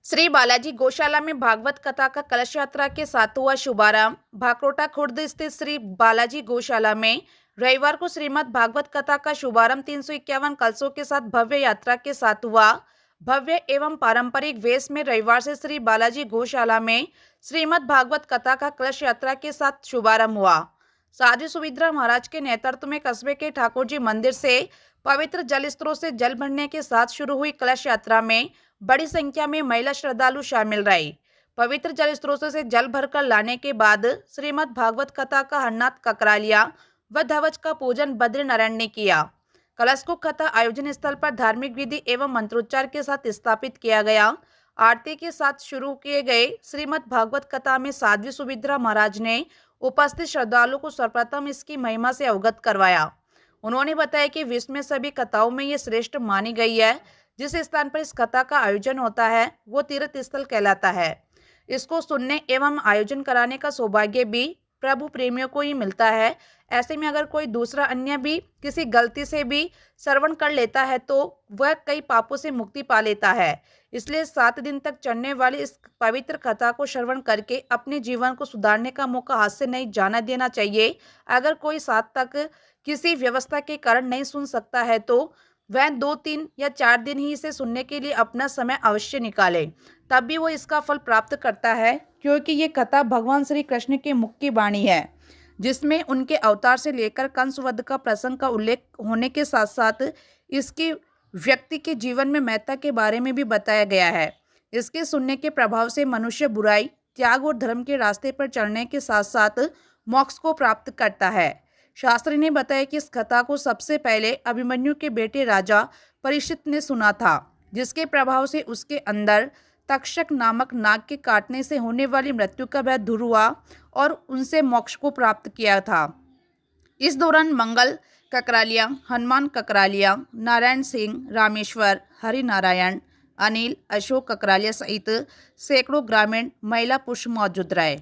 श्री बालाजी गौशाला में भागवत कथा का कलश यात्रा के साथ हुआ शुभारंभ। भाकरोटा खुर्द स्थित श्री बालाजी गौशाला में रविवार को श्रीमद् भागवत कथा का शुभारंभ 351 कलशों के साथ भव्य यात्रा के साथ हुआ। भव्य एवं पारंपरिक वेश में रविवार से श्री बालाजी गौशाला में श्रीमद् भागवत कथा का कलश यात्रा के साथ शुभारंभ हुआ। साध्वी सुविद्रा महाराज के नेतृत्व में कस्बे के ठाकुर जी मंदिर से पवित्र जल स्त्रोत से जल भरने के साथ शुरू हुई कलश यात्रा में बड़ी संख्या में महिला श्रद्धालु शामिल रहे। पवित्र जल स्त्रोत से जल भरकर लाने के बाद श्रीमद् भागवत कथा का हरनाथ ककरालिया व ध्वज का पूजन बद्री नारायण ने किया। कलश को कथा आयोजन स्थल पर धार्मिक विधि एवं मंत्रोच्चार के साथ स्थापित किया गया। आरती के साथ शुरू किए गए श्रीमद् भागवत कथा में साध्वी सुविद्रा महाराज ने उपस्थित श्रद्धालुओं को सर्वप्रथम इसकी महिमा से अवगत करवाया। उन्होंने बताया कि विश्व में सभी कथाओं में ये श्रेष्ठ मानी गई है। जिस स्थान पर इस कथा का आयोजन होता है वो तीर्थ स्थल कहलाता है। इसको सुनने एवं आयोजन कराने का सौभाग्य भी प्रभु प्रेमियों को ही मिलता है। ऐसे में अगर कोई दूसरा अन्य भी किसी गलती से भी श्रवण कर लेता है तो वह कई पापों से मुक्ति पा लेता है। इसलिए 7 दिन तक चलने वाली इस पवित्र कथा को श्रवण करके अपने जीवन को सुधारने का मौका हाथ से नहीं जाना देना चाहिए। अगर कोई 7 तक किसी व्यवस्था के कारण नहीं सुन सकता है तो वह 2, 3 या 4 दिन ही इसे सुनने के लिए अपना समय अवश्य निकाले, तब भी वो इसका फल प्राप्त करता है। क्योंकि ये कथा भगवान श्री कृष्ण के मुख की वाणी है, जिसमें उनके अवतार से लेकर कंसवध का प्रसंग का उल्लेख होने के साथ साथ इसकी व्यक्ति के जीवन में महत्ता के बारे में भी बताया गया है। इसके सुनने के प्रभाव से मनुष्य बुराई, त्याग और धर्म के रास्ते पर चलने के साथ साथ मोक्ष को प्राप्त करता है। शास्त्री ने बताया कि इस कथा को सबसे पहले अभिमन्यु के बेटे राजा परीक्षित ने सुना था, जिसके प्रभाव से उसके अंदर तक्षक नामक नाग के काटने से होने वाली मृत्यु का भय दूर हुआ और उनसे मोक्ष को प्राप्त किया था। इस दौरान मंगल ककरालिया, हनुमान ककरालिया, नारायण सिंह, रामेश्वर, हरि नारायण, अनिल, अशोक ककरालिया सहित सैकड़ों ग्रामीण महिला पुरुष मौजूद रहे।